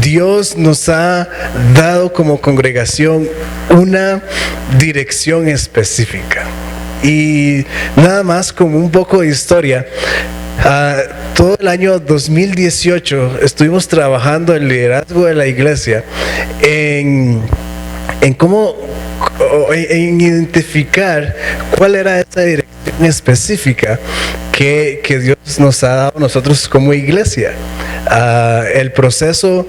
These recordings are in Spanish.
Dios nos ha dado como congregación una dirección específica. Y nada más como un poco de historia. Todo el año 2018 estuvimos trabajando el liderazgo de la iglesia en identificar cuál era esa dirección específica que Dios nos ha dado a nosotros como iglesia. El proceso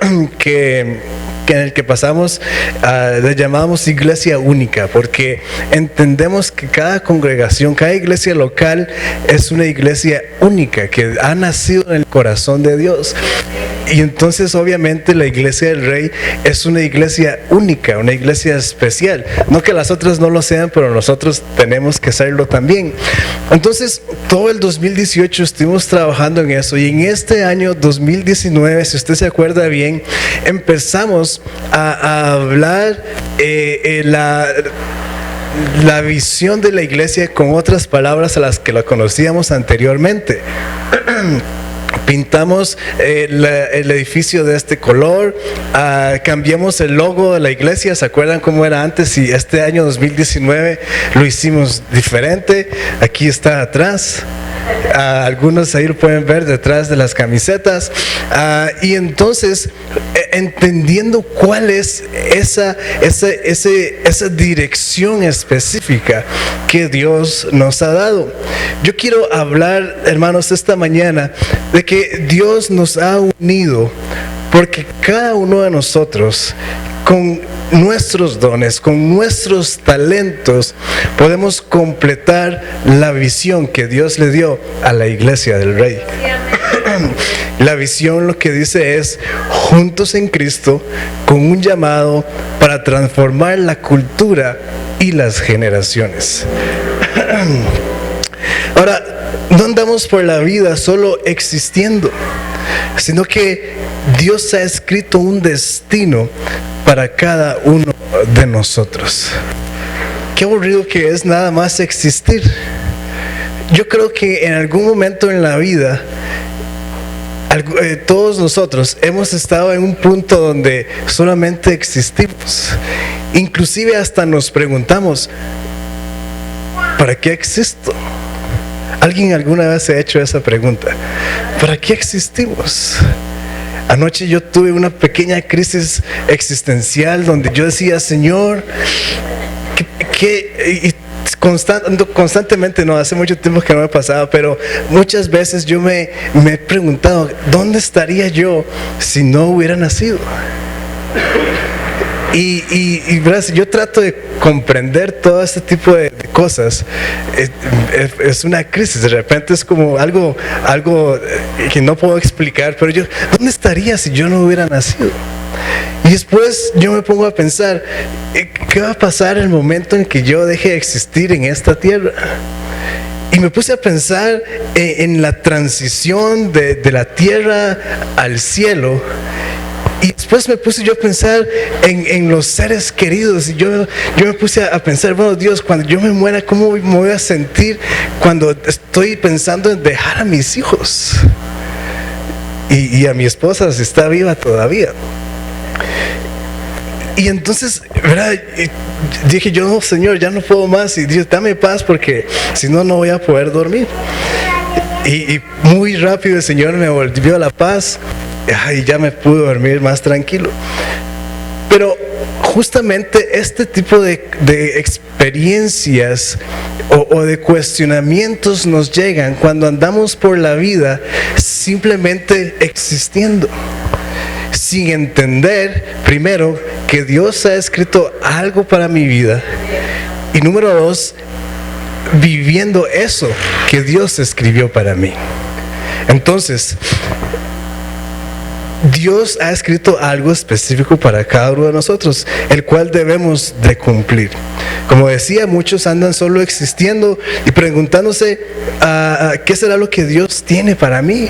en el que pasamos, le llamamos iglesia única, porque entendemos que cada congregación, cada iglesia local es una iglesia única que ha nacido en el corazón de Dios. Y entonces obviamente la iglesia del Rey es una iglesia única, una iglesia especial. No que las otras no lo sean, pero nosotros tenemos que serlo también. Entonces todo el 2018 estuvimos trabajando en eso, y en este año 2019, si usted se acuerda bien, empezamos a hablar la visión de la iglesia con otras palabras a las que la conocíamos anteriormente. Pintamos el edificio de este color, cambiamos el logo de la iglesia. ¿Se acuerdan cómo era antes? Y este año 2019 lo hicimos diferente. Aquí está atrás. Algunos ahí lo pueden ver detrás de las camisetas. Y entonces, entendiendo cuál es esa dirección específica que Dios nos ha dado. Yo quiero hablar, hermanos, esta mañana de que Dios nos ha unido, porque cada uno de nosotros, con nuestros dones, con nuestros talentos, podemos completar la visión que Dios le dio a la iglesia del Rey. La visión lo que dice es: juntos en Cristo, con un llamado para transformar la cultura y las generaciones. Ahora, no andamos por la vida solo existiendo, sino que Dios ha escrito un destino para cada uno de nosotros. Qué aburrido que es nada más existir. Yo creo que en algún momento en la vida, todos nosotros hemos estado en un punto donde solamente existimos. Inclusive hasta nos preguntamos: ¿para qué existo? ¿Alguien alguna vez se ha hecho esa pregunta? ¿Para qué existimos? Anoche yo tuve una pequeña crisis existencial donde yo decía: Señor, constantemente, no, hace mucho tiempo que no me pasaba, pero muchas veces yo me he preguntado: ¿dónde estaría yo si no hubiera nacido? Y yo trato de comprender todo este tipo de cosas. Es una crisis, de repente es como algo que no puedo explicar, pero yo, ¿dónde estaría si yo no hubiera nacido? Y después yo me pongo a pensar: ¿qué va a pasar en el momento en que yo deje de existir en esta tierra? Y me puse a pensar en la transición de la tierra al cielo. Y después me puse yo a pensar en los seres queridos. Y yo me puse a pensar: bueno, Dios, cuando yo me muera, ¿cómo me voy a sentir cuando estoy pensando en dejar a mis hijos? Y a mi esposa, si está viva todavía. Y entonces, ¿verdad? Dije yo: no, Señor, ya no puedo más. Y Dios, dame paz, porque si no, no voy a poder dormir. Y muy rápido el Señor me volvió a la paz. Y ya me pude dormir más tranquilo. Pero justamente este tipo de experiencias o de cuestionamientos nos llegan cuando andamos por la vida simplemente existiendo, sin entender, primero, que Dios ha escrito algo para mi vida, y número dos, viviendo eso que Dios escribió para mí. Entonces, Dios ha escrito algo específico para cada uno de nosotros, el cual debemos de cumplir. Como decía, muchos andan solo existiendo y preguntándose: ¿qué será lo que Dios tiene para mí?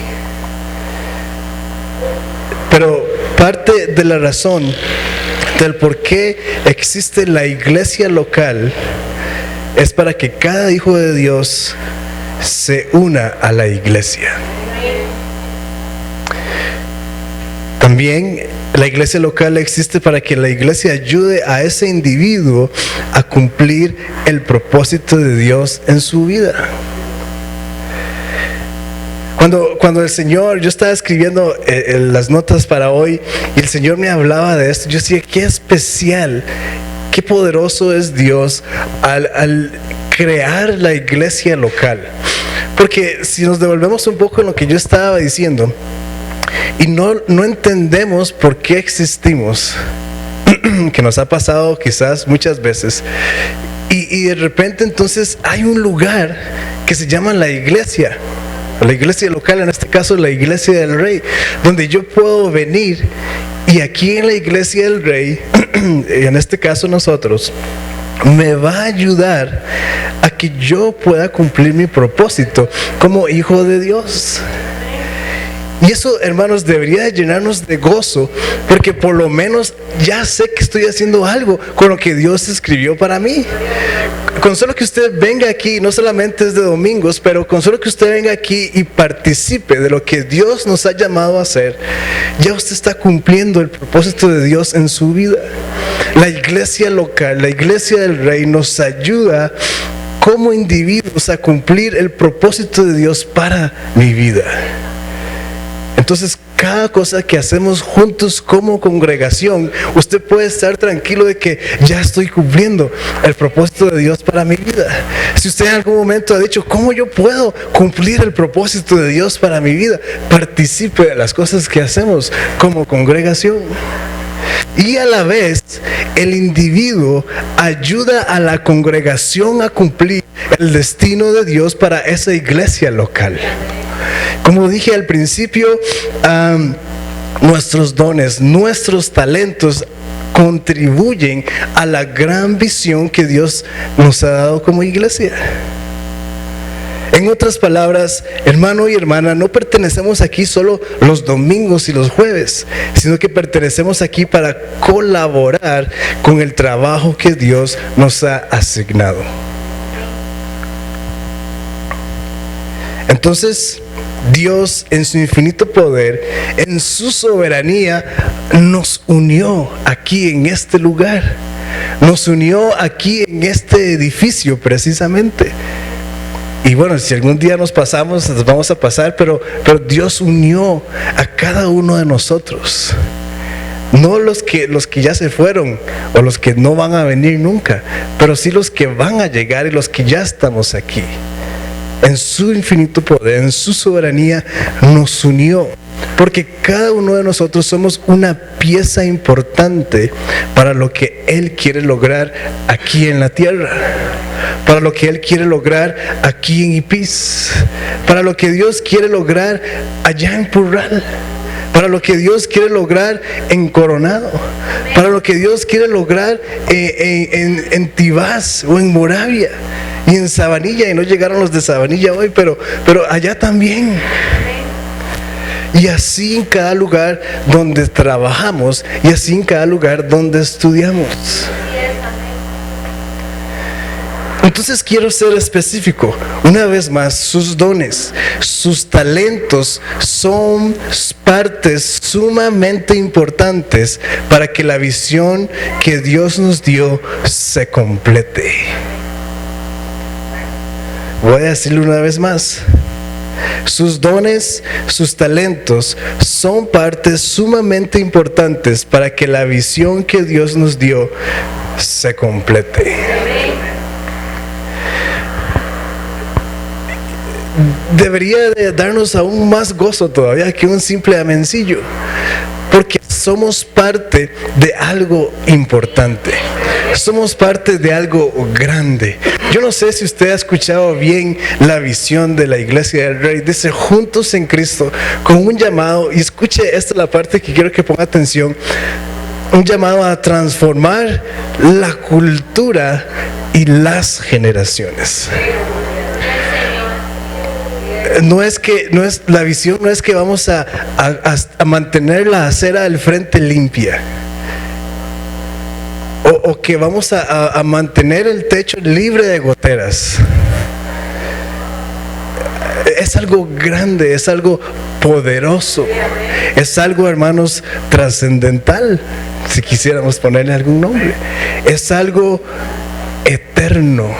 Pero parte de la razón del por qué existe la iglesia local es para que cada hijo de Dios se una a la iglesia. También la iglesia local existe para que la iglesia ayude a ese individuo a cumplir el propósito de Dios en su vida. Cuando el Señor, yo estaba escribiendo las notas para hoy y el Señor me hablaba de esto, yo decía, qué especial, qué poderoso es Dios al crear la iglesia local. Porque si nos devolvemos un poco en lo que yo estaba diciendo y no entendemos por qué existimos, que nos ha pasado quizás muchas veces, y de repente entonces hay un lugar que se llama la iglesia local, en este caso la iglesia del Rey, donde yo puedo venir y aquí en la iglesia del Rey, en este caso nosotros, me va a ayudar a que yo pueda cumplir mi propósito como hijo de Dios. Y eso, hermanos, debería llenarnos de gozo, porque por lo menos ya sé que estoy haciendo algo con lo que Dios escribió para mí. Con solo que usted venga aquí, no solamente es de domingos, pero con solo que usted venga aquí y participe de lo que Dios nos ha llamado a hacer, ya usted está cumpliendo el propósito de Dios en su vida. La iglesia local, la iglesia del Rey nos ayuda como individuos a cumplir el propósito de Dios para mi vida. Entonces, cada cosa que hacemos juntos como congregación, usted puede estar tranquilo de que ya estoy cumpliendo el propósito de Dios para mi vida. Si usted en algún momento ha dicho, ¿cómo yo puedo cumplir el propósito de Dios para mi vida? Participe de las cosas que hacemos como congregación. Y a la vez, el individuo ayuda a la congregación a cumplir el destino de Dios para esa iglesia local. Como dije al principio, nuestros dones, nuestros talentos contribuyen a la gran visión que Dios nos ha dado como iglesia. En otras palabras, hermano y hermana, no pertenecemos aquí solo los domingos y los jueves, sino que pertenecemos aquí para colaborar con el trabajo que Dios nos ha asignado. Entonces, Dios en su infinito poder, en su soberanía, nos unió aquí en este lugar. Nos unió aquí en este edificio precisamente. Y bueno, si algún día nos pasamos, nos vamos a pasar, pero Dios unió a cada uno de nosotros. No los que ya se fueron o los que no van a venir nunca, pero sí los que van a llegar y los que ya estamos aquí. En su infinito poder, en su soberanía, nos unió. Porque cada uno de nosotros somos una pieza importante para lo que Él quiere lograr aquí en la tierra. Para lo que Él quiere lograr aquí en Ipis. Para lo que Dios quiere lograr allá en Purral. Para lo que Dios quiere lograr en Coronado. Para lo que Dios quiere lograr en Tibás o en Moravia. Y en Sabanilla, y no llegaron los de Sabanilla hoy, pero allá también. Y así en cada lugar donde trabajamos, y así en cada lugar donde estudiamos. Entonces quiero ser específico. Una vez más, sus dones, sus talentos son partes sumamente importantes para que la visión que Dios nos dio se complete. Voy a decirlo una vez más. Sus dones, sus talentos son partes sumamente importantes para que la visión que Dios nos dio se complete. Debería de darnos aún más gozo todavía que un simple amencillo, porque somos parte de algo importante. Somos parte de algo grande. Yo no sé si usted ha escuchado bien la visión de la iglesia del Rey. Dice, juntos en Cristo, con un llamado, y escuche, esta es la parte que quiero que ponga atención, un llamado a transformar la cultura y las generaciones. La visión no es que vamos a mantener la acera del frente limpia. O que vamos a mantener el techo libre de goteras. es algo grande, es algo poderoso, es algo, hermanos, trascendental, si quisiéramos ponerle algún nombre. Es algo eterno,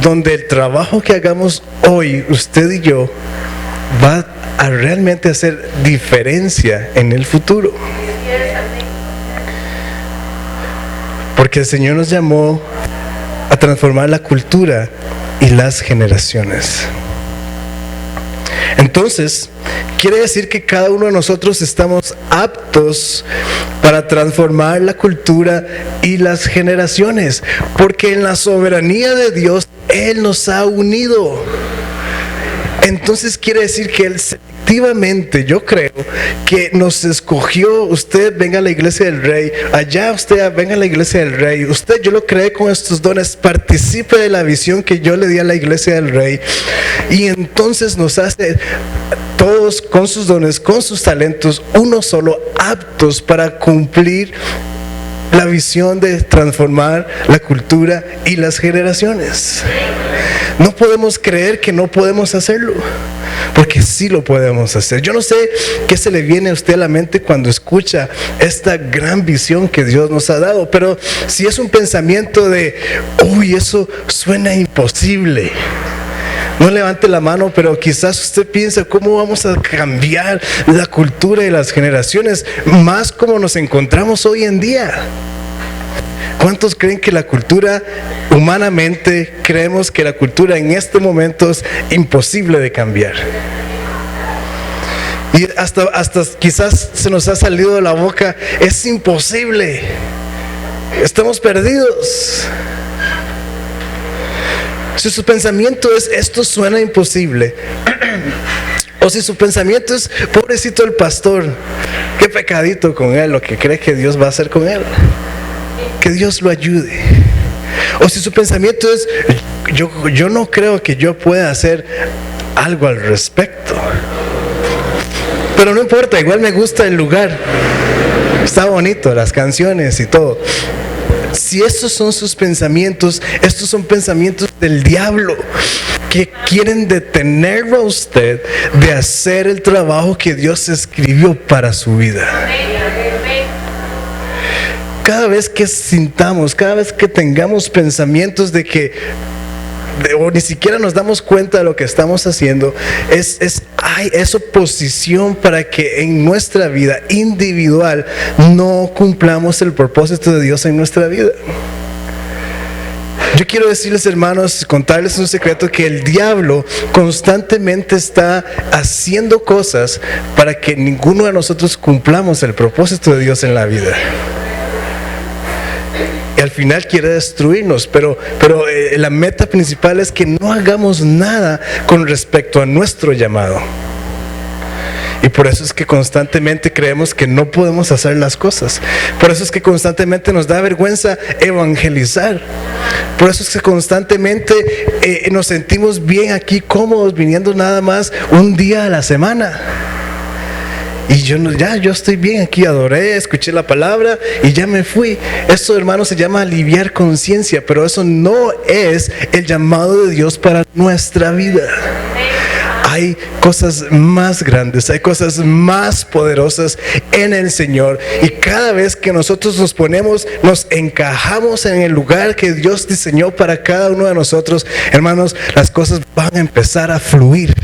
donde el trabajo que hagamos hoy, usted y yo, va a realmente hacer diferencia en el futuro. Porque el Señor nos llamó a transformar la cultura y las generaciones. Entonces, quiere decir que cada uno de nosotros estamos aptos para transformar la cultura y las generaciones, porque en la soberanía de Dios, Él nos ha unido. Entonces quiere decir que Él selectivamente, yo creo, que nos escogió. Usted venga a la iglesia del Rey, allá usted venga a la iglesia del Rey, usted, yo lo creé con estos dones, participe de la visión que yo le di a la iglesia del Rey, y entonces nos hace todos con sus dones, con sus talentos, uno solo, aptos para cumplir la visión de transformar la cultura y las generaciones. No podemos creer que no podemos hacerlo, porque sí lo podemos hacer. Yo no sé qué se le viene a usted a la mente cuando escucha esta gran visión que Dios nos ha dado, pero si es un pensamiento de, uy, eso suena imposible, no levante la mano, pero quizás usted piensa, ¿cómo vamos a cambiar la cultura y las generaciones? Más como nos encontramos hoy en día. ¿Cuántos creen que la cultura, humanamente, creemos que la cultura en este momento es imposible de cambiar? Y hasta quizás se nos ha salido de la boca, es imposible, estamos perdidos. Si su pensamiento es, esto suena imposible, o si su pensamiento es, pobrecito el pastor, qué pecadito con él, lo que cree que Dios va a hacer con él, que Dios lo ayude. O si su pensamiento es, yo no creo que yo pueda hacer algo al respecto, pero no importa, igual me gusta el lugar, está bonito, las canciones y todo. Si estos son sus pensamientos, estos son pensamientos del diablo que quieren detenerlo a usted de hacer el trabajo que Dios escribió para su vida. Cada vez que sintamos, cada vez que tengamos pensamientos de que o ni siquiera nos damos cuenta de lo que estamos haciendo, es oposición para que en nuestra vida individual no cumplamos el propósito de Dios en nuestra vida. Yo quiero decirles, hermanos, contarles un secreto, que el diablo constantemente está haciendo cosas para que ninguno de nosotros cumplamos el propósito de Dios en la vida. Y al final quiere destruirnos, pero la meta principal es que no hagamos nada con respecto a nuestro llamado. Y por eso es que constantemente creemos que no podemos hacer las cosas. Por eso es que constantemente nos da vergüenza evangelizar. Por eso es que constantemente nos sentimos bien aquí, cómodos, viniendo nada más un día a la semana. Y yo estoy bien aquí, adoré, escuché la palabra y ya me fui. Esto, hermanos, se llama aliviar conciencia, pero eso no es el llamado de Dios para nuestra vida. Hay cosas más grandes, hay cosas más poderosas en el Señor, y cada vez que nosotros nos encajamos en el lugar que Dios diseñó para cada uno de nosotros, hermanos, las cosas van a empezar a fluir.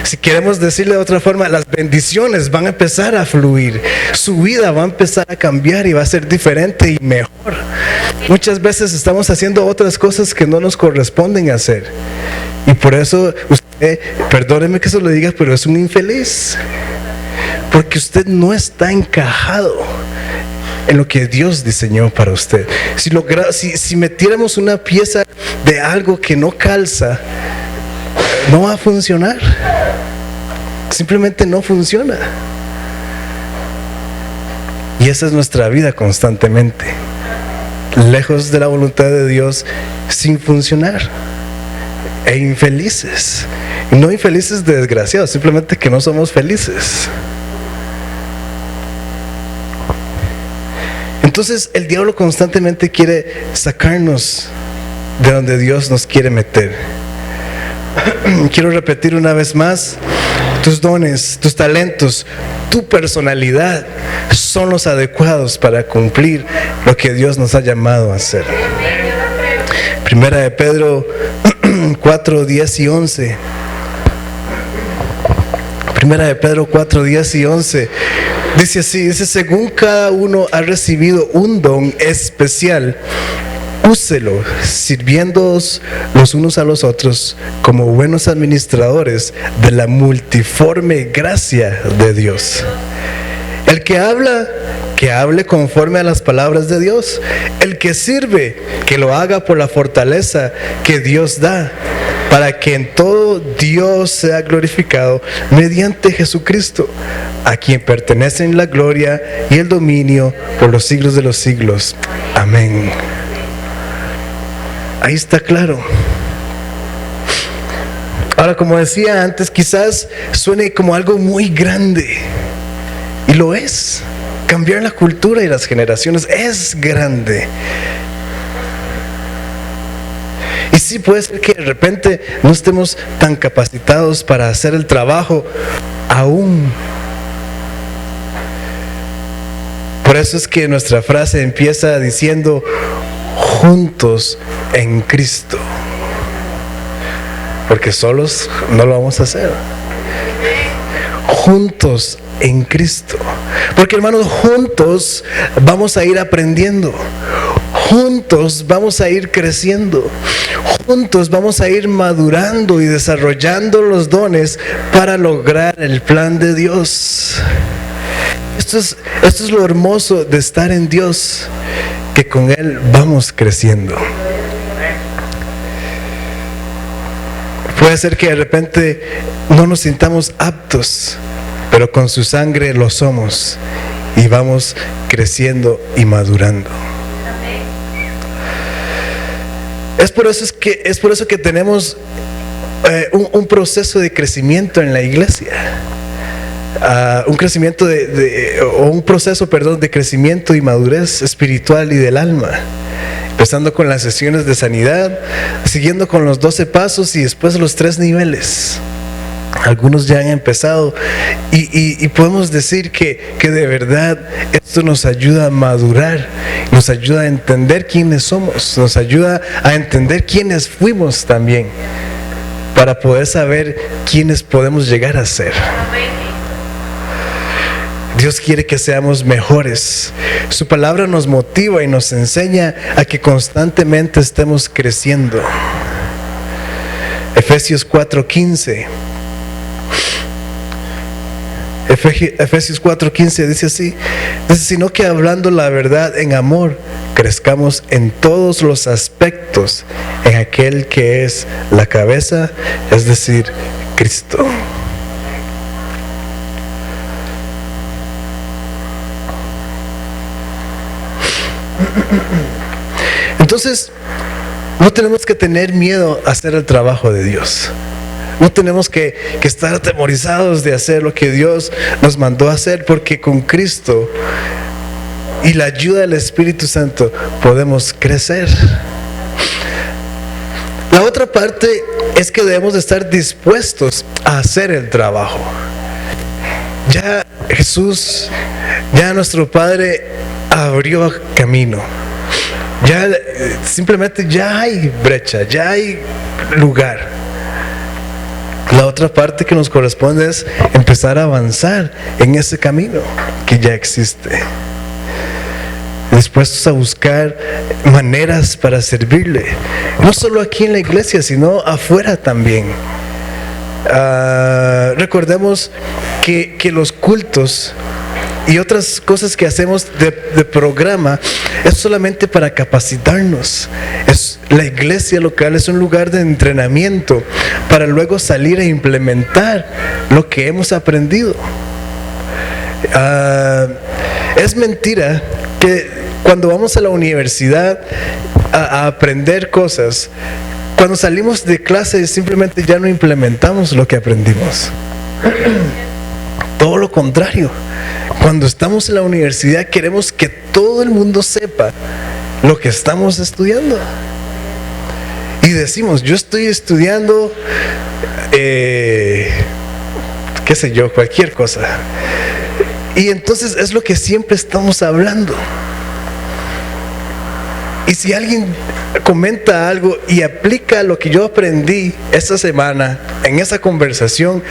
Si queremos decirle de otra forma, las bendiciones van a empezar a fluir, su vida va a empezar a cambiar y va a ser diferente y mejor. Muchas veces estamos haciendo otras cosas que no nos corresponden hacer, y por eso usted, perdóneme que se lo diga, pero es un infeliz, porque usted no está encajado en lo que Dios diseñó para usted. Si metiéramos una pieza de algo que no calza, no va a funcionar. Simplemente no funciona. Y esa es nuestra vida constantemente, lejos de la voluntad de Dios, sin funcionar, e infelices. Y no infelices de desgraciados, simplemente que no somos felices. Entonces el diablo constantemente quiere sacarnos de donde Dios nos quiere meter, quiero repetir una vez más, tus dones, tus talentos, tu personalidad son los adecuados para cumplir lo que Dios nos ha llamado a hacer. Primera de Pedro 4, 10 y 11. Primera de Pedro 4, 10 y 11. Dice así, dice, según cada uno ha recibido un don especial, úselo, sirviéndoos los unos a los otros como buenos administradores de la multiforme gracia de Dios. El que habla, que hable conforme a las palabras de Dios. El que sirve, que lo haga por la fortaleza que Dios da, para que en todo Dios sea glorificado mediante Jesucristo, a quien pertenecen la gloria y el dominio por los siglos de los siglos. Amén. Ahí está claro. Ahora, como decía antes, quizás suene como algo muy grande, y lo es. Cambiar la cultura y las generaciones es grande. Y sí, puede ser que de repente no estemos tan capacitados para hacer el trabajo aún. Por eso es que nuestra frase empieza diciendo, juntos en Cristo. Porque solos no lo vamos a hacer. Juntos en Cristo. Porque, hermanos, juntos vamos a ir aprendiendo. Juntos vamos a ir creciendo. Juntos vamos a ir madurando y desarrollando los dones para lograr el plan de Dios. Esto es lo hermoso de estar en Dios, que con Él vamos creciendo. Puede ser que de repente no nos sintamos aptos, pero con su sangre lo somos y vamos creciendo y madurando. Es por eso que tenemos un proceso de crecimiento en la iglesia. Un proceso de crecimiento y madurez espiritual y del alma, empezando con las sesiones de sanidad, siguiendo con los 12 pasos y después los 3 niveles. Algunos ya han empezado y podemos decir que de verdad esto nos ayuda a madurar, nos ayuda a entender quiénes somos, nos ayuda a entender quiénes fuimos también, para poder saber quiénes podemos llegar a ser. Dios quiere que seamos mejores. Su palabra nos motiva y nos enseña a que constantemente estemos creciendo. Efesios 4:15. Efesios 4:15 dice así, dice, sino que hablando la verdad en amor, crezcamos en todos los aspectos en aquel que es la cabeza, es decir, Cristo. Entonces, no tenemos que tener miedo a hacer el trabajo de Dios. No tenemos que estar atemorizados de hacer lo que Dios nos mandó a hacer, porque con Cristo y la ayuda del Espíritu Santo podemos crecer. La otra parte es que debemos de estar dispuestos a hacer el trabajo. Ya Jesús, ya nuestro Padre abrió camino. Ya simplemente ya hay brecha, ya hay lugar. La otra parte que nos corresponde es empezar a avanzar en ese camino que ya existe, dispuestos a buscar maneras para servirle, no solo aquí en la iglesia, sino afuera también. Recordemos que los cultos y otras cosas que hacemos de programa es solamente para capacitarnos. La iglesia local es un lugar de entrenamiento para luego salir e implementar lo que hemos aprendido. Es mentira que cuando vamos a la universidad a aprender cosas, cuando salimos de clase simplemente ya no implementamos lo que aprendimos. Todo lo contrario. Cuando estamos en la universidad queremos que todo el mundo sepa lo que estamos estudiando. Y decimos, yo estoy estudiando, qué sé yo, cualquier cosa. Y entonces es lo que siempre estamos hablando. Y si alguien comenta algo y aplica lo que yo aprendí esta semana en esa conversación,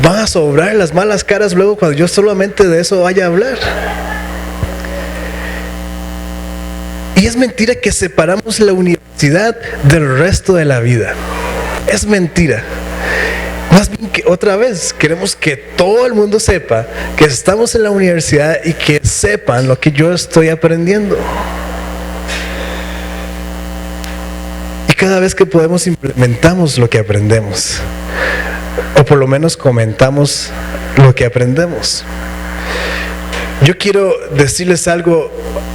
van a sobrar las malas caras luego cuando yo solamente de eso vaya a hablar. Y es mentira que separamos la universidad del resto de la vida. Es mentira. Más bien que otra vez queremos que todo el mundo sepa que estamos en la universidad y que sepan lo que yo estoy aprendiendo. Y cada vez que podemos implementamos lo que aprendemos, o por lo menos comentamos lo que aprendemos. Yo quiero decirles algo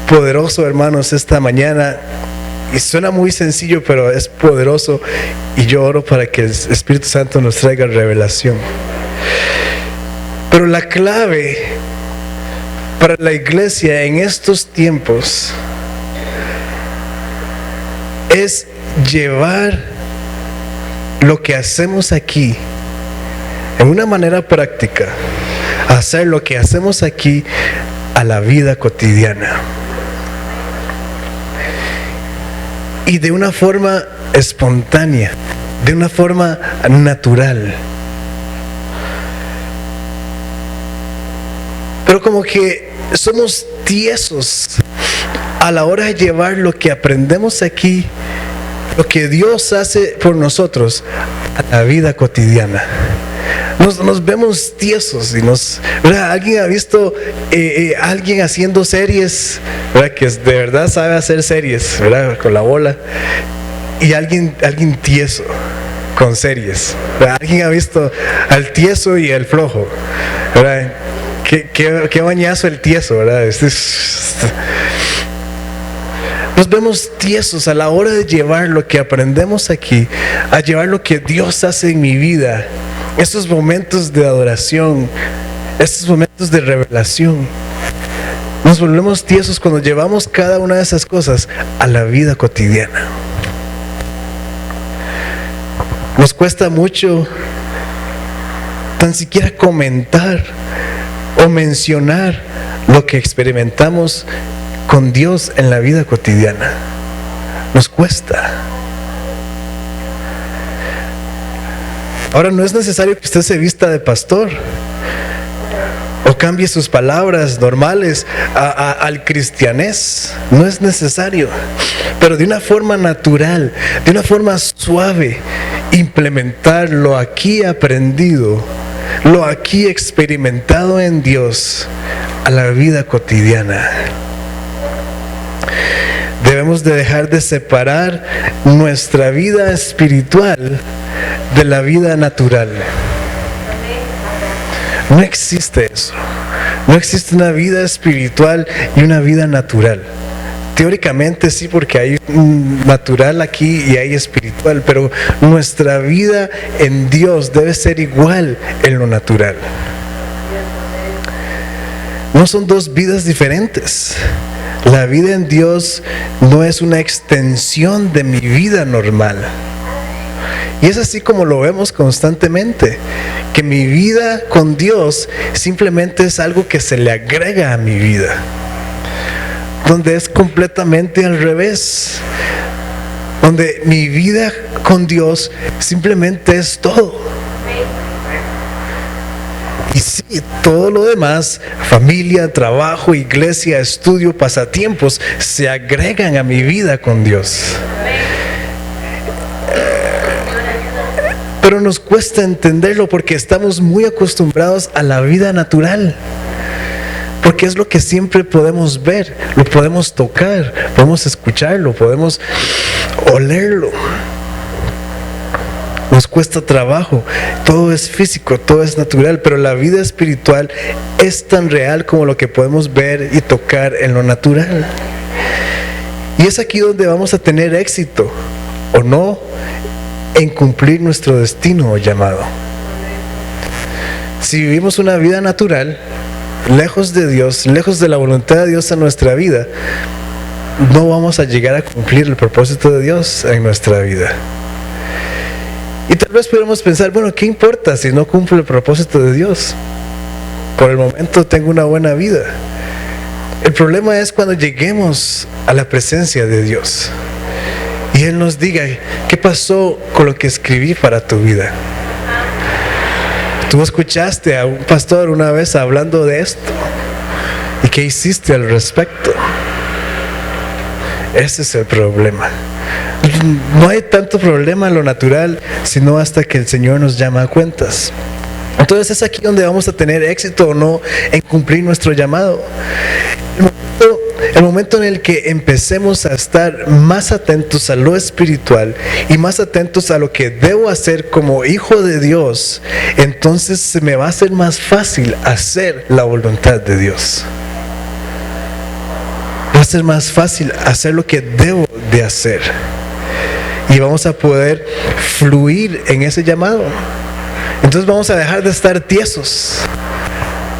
poderoso, hermanos, esta mañana. Y suena muy sencillo, pero es poderoso. Y yo oro para que el Espíritu Santo nos traiga revelación. Pero la clave para la iglesia en estos tiempos es llevar lo que hacemos aquí en una manera práctica, hacer lo que hacemos aquí a la vida cotidiana. Y de una forma espontánea, de una forma natural. Pero como que somos tiesos a la hora de llevar lo que aprendemos aquí, lo que Dios hace por nosotros, a la vida cotidiana. Nos vemos tiesos y ¿verdad? ¿Alguien ha visto alguien haciendo series, ¿verdad? Que de verdad sabe hacer series, ¿verdad? Con la bola, y alguien tieso con series, ¿verdad? ¿Alguien ha visto al tieso y el flojo, ¿verdad? Qué bañazo el tieso, ¿verdad? Nos vemos tiesos a la hora de llevar lo que aprendemos aquí, a llevar lo que Dios hace en mi vida. Estos momentos de adoración, estos momentos de revelación, nos volvemos tiesos cuando llevamos cada una de esas cosas a la vida cotidiana. Nos cuesta mucho tan siquiera comentar o mencionar lo que experimentamos con Dios en la vida cotidiana. Nos cuesta. Ahora, no es necesario que usted se vista de pastor o cambie sus palabras normales al cristianés. No es necesario. Pero de una forma natural, de una forma suave, implementar lo aquí aprendido, lo aquí experimentado en Dios a la vida cotidiana. Debemos de dejar de separar nuestra vida espiritual de la vida natural. No existe eso. No existe una vida espiritual y una vida natural. Teóricamente sí, porque hay natural aquí y hay espiritual, pero nuestra vida en Dios debe ser igual en lo natural. No son dos vidas diferentes. La vida en Dios no es una extensión de mi vida normal. Y es así como lo vemos constantemente, que mi vida con Dios simplemente es algo que se le agrega a mi vida, donde es completamente al revés, donde mi vida con Dios simplemente es todo. Y sí, todo lo demás, familia, trabajo, iglesia, estudio, pasatiempos, se agregan a mi vida con Dios. Pero nos cuesta entenderlo porque estamos muy acostumbrados a la vida natural. Porque es lo que siempre podemos ver, lo podemos tocar, podemos escucharlo, podemos olerlo. Nos cuesta trabajo, todo es físico, todo es natural, pero la vida espiritual es tan real como lo que podemos ver y tocar en lo natural. Y es aquí donde vamos a tener éxito, o no, en cumplir nuestro destino o llamado. Si vivimos una vida natural, lejos de Dios, lejos de la voluntad de Dios en nuestra vida, no vamos a llegar a cumplir el propósito de Dios en nuestra vida. Y tal vez pudiéramos pensar, bueno, ¿qué importa si no cumplo el propósito de Dios? Por el momento tengo una buena vida. El problema es cuando lleguemos a la presencia de Dios y Él nos diga, ¿qué pasó con lo que escribí para tu vida? Tú escuchaste a un pastor una vez hablando de esto, ¿y qué hiciste al respecto? Ese es el problema. No hay tanto problema en lo natural, sino hasta que el Señor nos llama a cuentas. Entonces es aquí donde vamos a tener éxito o no en cumplir nuestro llamado. El momento en el que empecemos a estar más atentos a lo espiritual y más atentos a lo que debo hacer como hijo de Dios, entonces se me va a hacer más fácil hacer la voluntad de Dios. Va a ser más fácil hacer lo que debo de hacer. Y vamos a poder fluir en ese llamado. Entonces vamos a dejar de estar tiesos,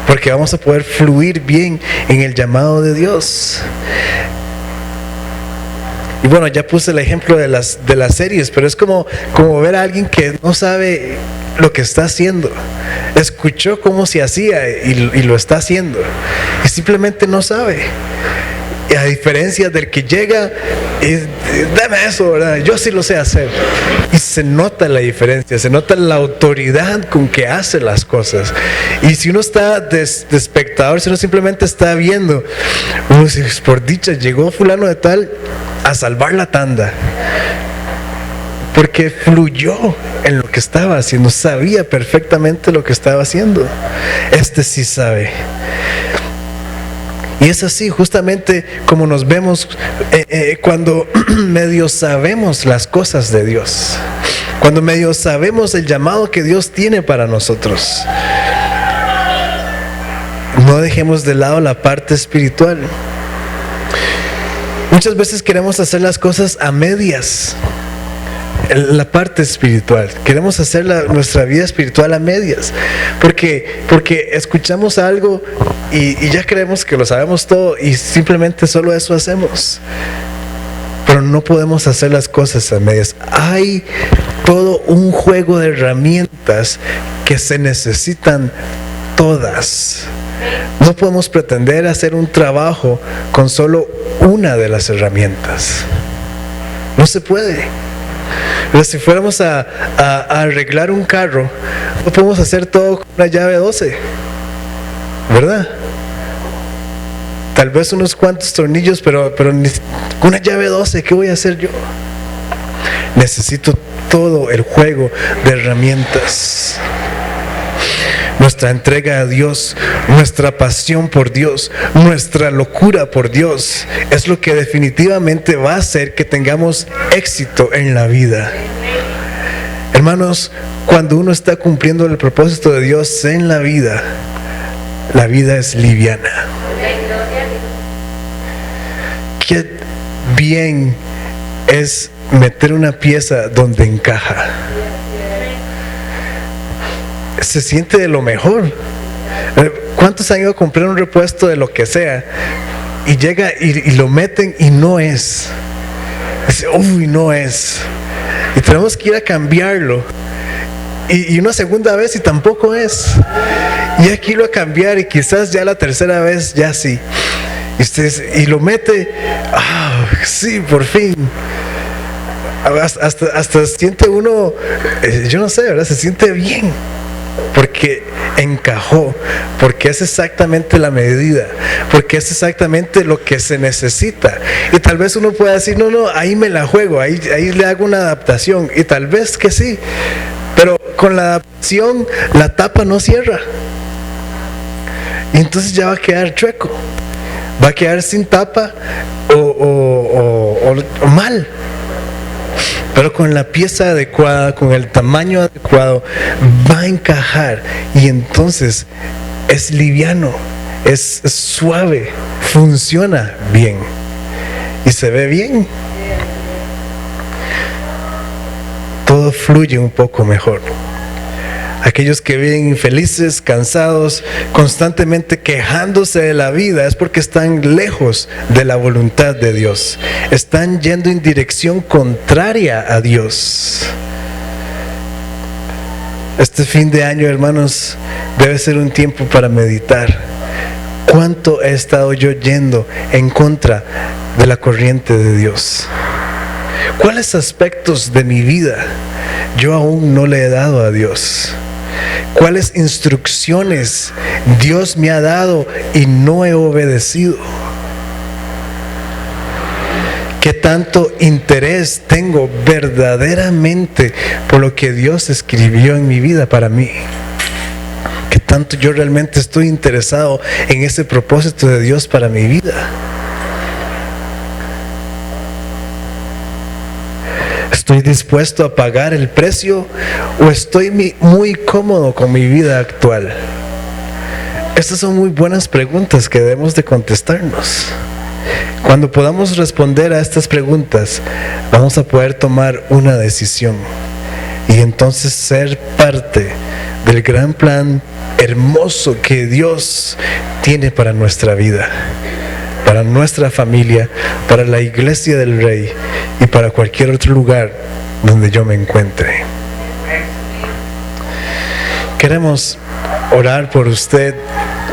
porque vamos a poder fluir bien en el llamado de Dios. Y bueno, ya puse el ejemplo de las series, pero es como ver a alguien que no sabe lo que está haciendo. Escuchó cómo se hacía y lo está haciendo, y simplemente no sabe. Y a diferencia del que llega y dame eso, ¿verdad? Yo sí lo sé hacer. Y se nota la diferencia, se nota la autoridad con que hace las cosas. Y si uno está de espectador, si uno simplemente está viendo, por dicha, llegó fulano de tal a salvar la tanda. Porque fluyó en lo que estaba haciendo, sabía perfectamente lo que estaba haciendo. Este sí sabe. Y es así justamente como nos vemos cuando medio sabemos las cosas de Dios, cuando medio sabemos el llamado que Dios tiene para nosotros. No dejemos de lado la parte espiritual. Muchas veces queremos hacer las cosas a medias. La parte espiritual, queremos hacer nuestra vida espiritual a medias, porque escuchamos algo y ya creemos que lo sabemos todo y simplemente solo eso hacemos. Pero no podemos hacer las cosas a medias. Hay todo un juego de herramientas que se necesitan todas. No podemos pretender hacer un trabajo con solo una de las herramientas. No se puede. Pero si fuéramos a arreglar un carro, no podemos hacer todo con una llave 12, ¿verdad? Tal vez unos cuantos tornillos, pero con una llave 12, ¿qué voy a hacer yo? Necesito todo el juego de herramientas. Nuestra entrega a Dios, nuestra pasión por Dios, nuestra locura por Dios, es lo que definitivamente va a hacer que tengamos éxito en la vida. Hermanos, cuando uno está cumpliendo el propósito de Dios en la vida es liviana. Qué bien es meter una pieza donde encaja. Se siente de lo mejor. ¿Cuántos han ido a comprar un repuesto de lo que sea y llega y lo meten y no es? Dice, uy, no es. Y tenemos que ir a cambiarlo. Y una segunda vez y tampoco es. Y aquí lo a cambiar y quizás ya la tercera vez ya sí. Y lo mete, sí, por fin. Hasta siente uno, yo no sé, ¿verdad? Se siente bien. Porque encajó, porque es exactamente la medida, porque es exactamente lo que se necesita. Y tal vez uno pueda decir, no, ahí me la juego, ahí le hago una adaptación. Y tal vez que sí, pero con la adaptación la tapa no cierra. Y entonces ya va a quedar chueco, va a quedar sin tapa o mal. Pero con la pieza adecuada, con el tamaño adecuado, va a encajar y entonces es liviano, es suave, funciona bien y se ve bien. Todo fluye un poco mejor. Aquellos que viven infelices, cansados, constantemente quejándose de la vida, es porque están lejos de la voluntad de Dios. Están yendo en dirección contraria a Dios. Este fin de año, hermanos, debe ser un tiempo para meditar. ¿Cuánto he estado yo yendo en contra de la corriente de Dios? ¿Cuáles aspectos de mi vida yo aún no le he dado a Dios? ¿Cuáles instrucciones Dios me ha dado y no he obedecido? ¿Qué tanto interés tengo verdaderamente por lo que Dios escribió en mi vida para mí? ¿Qué tanto yo realmente estoy interesado en ese propósito de Dios para mi vida? ¿Estoy dispuesto a pagar el precio o estoy muy cómodo con mi vida actual? Estas son muy buenas preguntas que debemos de contestarnos. Cuando podamos responder a estas preguntas, vamos a poder tomar una decisión y entonces ser parte del gran plan hermoso que Dios tiene para nuestra vida, para nuestra familia, para la iglesia del Rey y para cualquier otro lugar donde yo me encuentre. Queremos orar por usted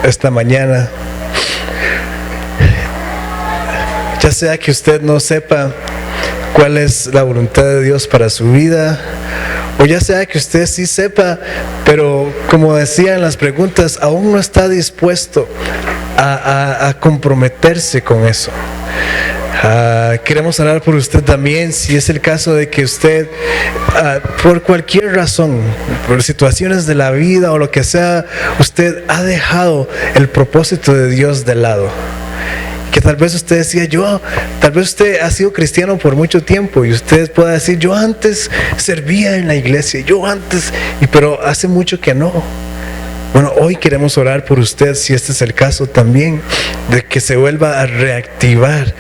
esta mañana. Ya sea que usted no sepa cuál es la voluntad de Dios para su vida, o ya sea que usted sí sepa, pero como decían las preguntas, aún no está dispuesto a comprometerse con eso. Queremos orar por usted también, si es el caso de que usted, por cualquier razón, por situaciones de la vida o lo que sea, usted ha dejado el propósito de Dios de lado. Que tal vez usted decía, tal vez usted ha sido cristiano por mucho tiempo y usted pueda decir, yo antes servía en la iglesia, pero hace mucho que no. Bueno, hoy queremos orar por usted, si este es el caso también, de que se vuelva a reactivar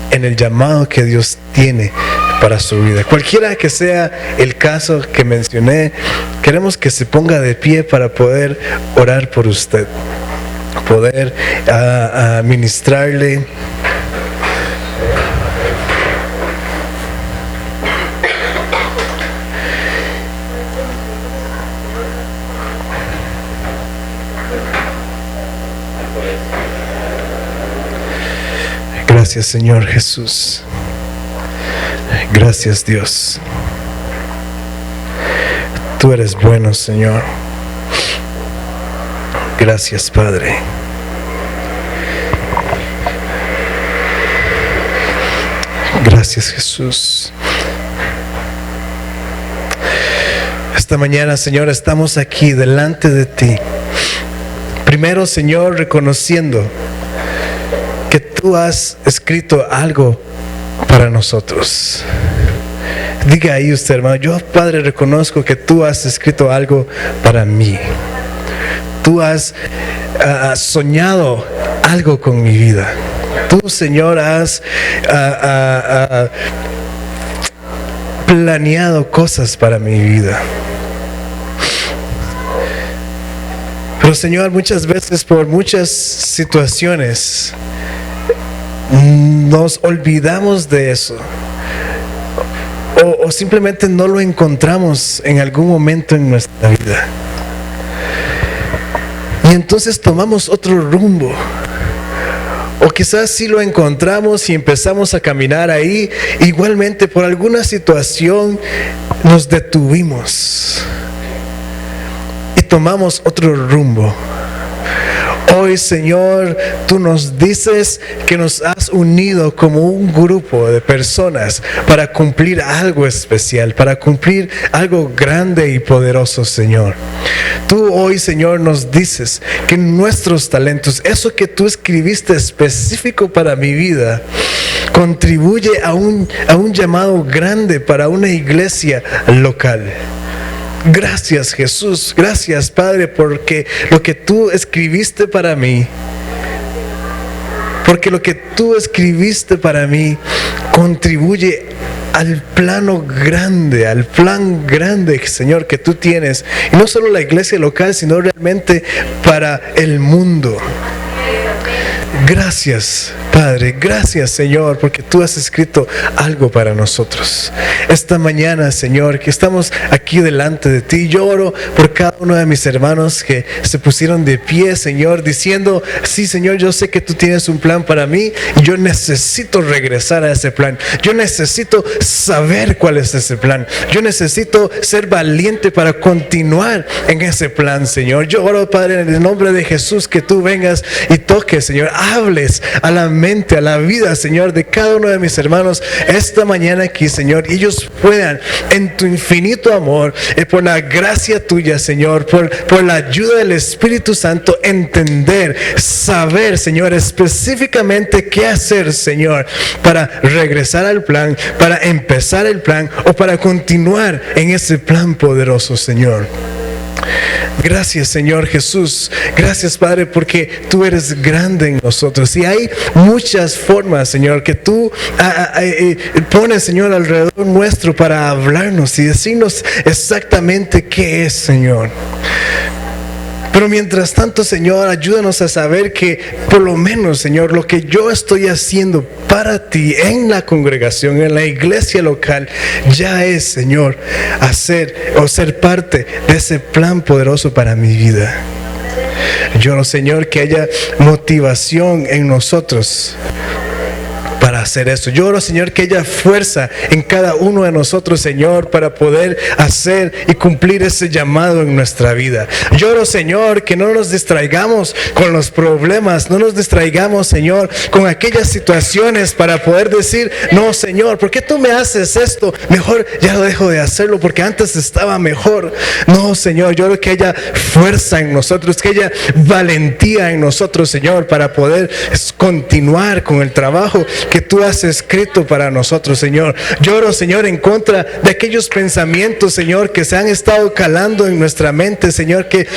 en el llamado que Dios tiene para su vida. Cualquiera que sea el caso que mencioné, queremos que se ponga de pie para poder orar por usted, poder ministrarle. Gracias, Señor Jesús. Gracias, Dios. Tú eres bueno, Señor. Gracias, Padre. Gracias, Jesús. Esta mañana, Señor, estamos aquí delante de ti. Primero, Señor, reconociendo que tú has escrito algo para nosotros. Diga ahí usted, hermano, yo, Padre, reconozco que tú has escrito algo para mí. Tú has soñado algo con mi vida. Tú, Señor, has planeado cosas para mi vida. Pero, Señor, muchas veces por muchas situaciones nos olvidamos de eso. O simplemente no lo encontramos en algún momento en nuestra vida. Y entonces tomamos otro rumbo. O quizás sí lo encontramos y empezamos a caminar ahí. Igualmente por alguna situación nos detuvimos y tomamos otro rumbo. Hoy, Señor, tú nos dices que nos has unido como un grupo de personas para cumplir algo especial, para cumplir algo grande y poderoso, Señor. Tú hoy, Señor, nos dices que nuestros talentos, eso que tú escribiste específico para mi vida, contribuye a un llamado grande para una iglesia local. Gracias, Jesús, gracias, Padre, porque lo que tú escribiste para mí, contribuye al plano grande, al plan grande, Señor, que tú tienes. Y no solo la iglesia local, sino realmente para el mundo. Gracias, Padre, gracias, Señor, porque tú has escrito algo para nosotros. Esta mañana, Señor, que estamos aquí delante de ti, yo oro por cada uno de mis hermanos que se pusieron de pie, Señor, diciendo, sí, Señor, yo sé que tú tienes un plan para mí y yo necesito regresar a ese plan. Yo necesito saber cuál es ese plan. Yo necesito ser valiente para continuar en ese plan, Señor. Yo oro, Padre, en el nombre de Jesús, que tú vengas y toques, Señor, hables a la mente, a la vida, Señor, de cada uno de mis hermanos esta mañana aquí, Señor, y ellos puedan en tu infinito amor, por la gracia tuya, Señor, por la ayuda del Espíritu Santo, entender, saber, Señor, específicamente qué hacer, Señor, para regresar al plan, para empezar el plan o para continuar en ese plan poderoso, Señor. Gracias, Señor Jesús. Gracias, Padre, porque tú eres grande en nosotros. Y hay muchas formas, Señor, que tú pones, Señor, alrededor nuestro para hablarnos y decirnos exactamente qué es, Señor. Pero mientras tanto, Señor, ayúdanos a saber que por lo menos, Señor, lo que yo estoy haciendo para ti en la congregación, en la iglesia local, ya es, Señor, hacer o ser parte de ese plan poderoso para mi vida. Yo, Señor, que haya motivación en nosotros para hacer esto. Yo oro, Señor, que haya fuerza en cada uno de nosotros, Señor, para poder hacer y cumplir ese llamado en nuestra vida. Yo oro, Señor, que no nos distraigamos con los problemas, no nos distraigamos, Señor, con aquellas situaciones para poder decir, no, Señor, ¿por qué tú me haces esto? Mejor ya lo dejo de hacerlo porque antes estaba mejor. No, Señor, yo oro que haya fuerza en nosotros, que haya valentía en nosotros, Señor, para poder continuar con el trabajo que tú has escrito para nosotros, Señor. Yo oro, Señor, en contra de aquellos pensamientos, Señor, que se han estado calando en nuestra mente, Señor, que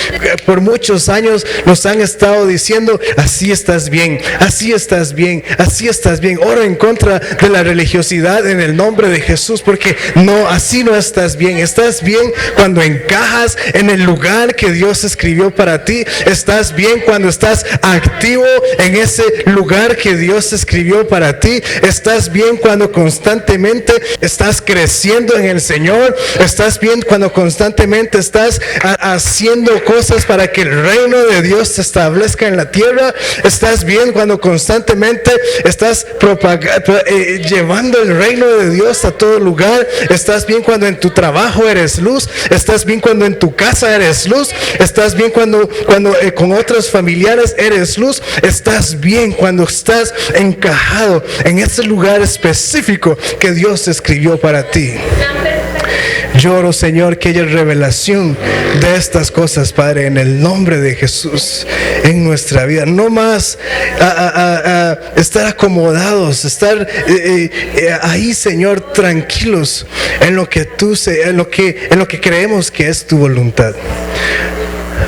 por muchos años nos han estado diciendo, así estás bien, así estás bien, así estás bien. Oro en contra de la religiosidad en el nombre de Jesús, porque no, así no estás bien. Estás bien cuando encajas en el lugar que Dios escribió para ti. Estás bien cuando estás activo en ese lugar que Dios escribió para ti. Estás bien cuando constantemente estás creciendo en el Señor. Estás bien cuando constantemente estás haciendo cosas para que el reino de Dios se establezca en la tierra. Estás bien cuando constantemente estás llevando el reino de Dios a todo lugar. Estás bien cuando en tu trabajo eres luz. Estás bien cuando en tu casa eres luz. Estás bien cuando con otros familiares eres luz. Estás bien cuando estás encajado en ese lugar específico que Dios escribió para ti. Yo oro, Señor, que haya revelación de estas cosas, Padre, en el nombre de Jesús en nuestra vida. No más estar acomodados, estar ahí, Señor, tranquilos en lo que en lo que creemos que es tu voluntad.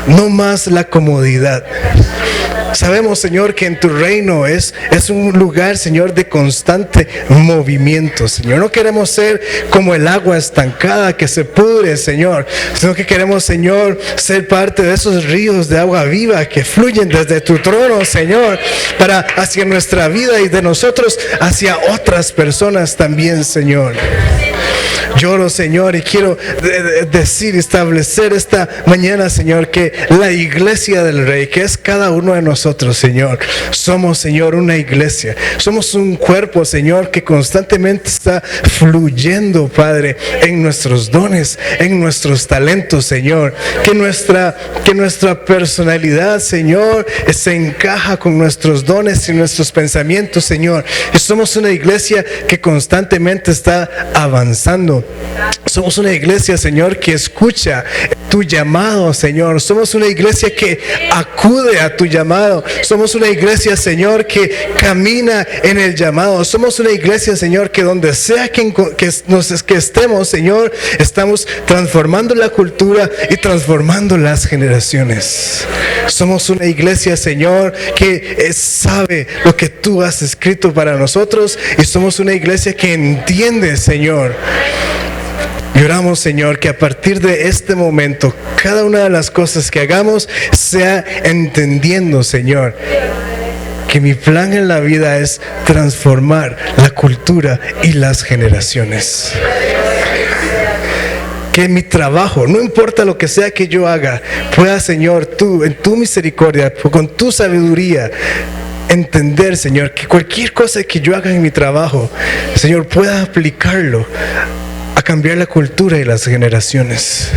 No más la comodidad. Sabemos, Señor, que en tu reino es un lugar, Señor, de constante movimiento, Señor. No queremos ser como el agua estancada que se pudre, Señor, sino que queremos, Señor, ser parte de esos ríos de agua viva que fluyen desde tu trono, Señor, para hacia nuestra vida y de nosotros hacia otras personas también, Señor. Lloro, Señor, y quiero establecer esta mañana, Señor, que la iglesia del Rey, que es cada uno de nosotros, Señor, somos, Señor, una iglesia. Somos un cuerpo, Señor, que constantemente está fluyendo, Padre, en nuestros dones, en nuestros talentos, Señor. Que nuestra personalidad, Señor, se encaja con nuestros dones y nuestros pensamientos, Señor. Y somos una iglesia que constantemente está avanzando. Somos una iglesia, Señor, que escucha tu llamado, Señor. Somos una iglesia que acude a tu llamado. Somos una iglesia, Señor, que camina en el llamado. Somos una iglesia, Señor, que donde sea que estemos, Señor, estamos transformando la cultura y transformando las generaciones. Somos una iglesia, Señor, que sabe lo que tú has escrito para nosotros, y somos una iglesia que entiende, Señor. Y oramos, Señor, que a partir de este momento, cada una de las cosas que hagamos sea entendiendo, Señor, que mi plan en la vida es transformar la cultura y las generaciones. Que mi trabajo, no importa lo que sea que yo haga, pueda, Señor, tú, en tu misericordia, con tu sabiduría, entender, Señor, que cualquier cosa que yo haga en mi trabajo, Señor, pueda aplicarlo a cambiar la cultura y las generaciones.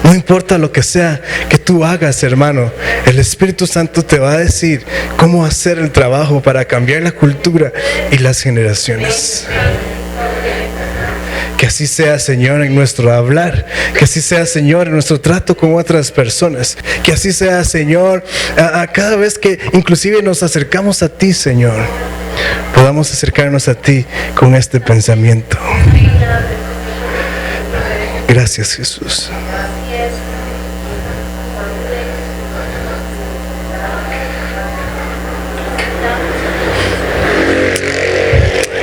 No importa lo que sea que tú hagas, hermano, el Espíritu Santo te va a decir cómo hacer el trabajo para cambiar la cultura y las generaciones. Que así sea, Señor, en nuestro hablar. Que así sea, Señor, en nuestro trato con otras personas. Que así sea, Señor, a cada vez que inclusive nos acercamos a ti, Señor, podamos acercarnos a ti con este pensamiento. Gracias, Jesús.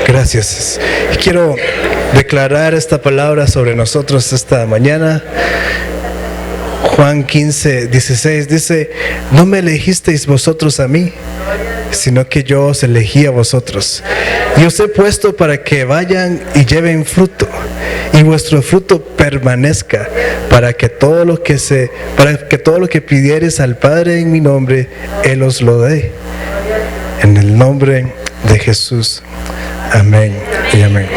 Gracias. Quiero declarar esta palabra sobre nosotros esta mañana. Juan 15:16 dice: no me elegisteis vosotros a mí, sino que yo os elegí a vosotros, y os he puesto para que vayan y lleven fruto, y vuestro fruto permanezca, para que todo lo que pidiereis al Padre en mi nombre, Él os lo dé. En el nombre de Jesús. Amén y amén.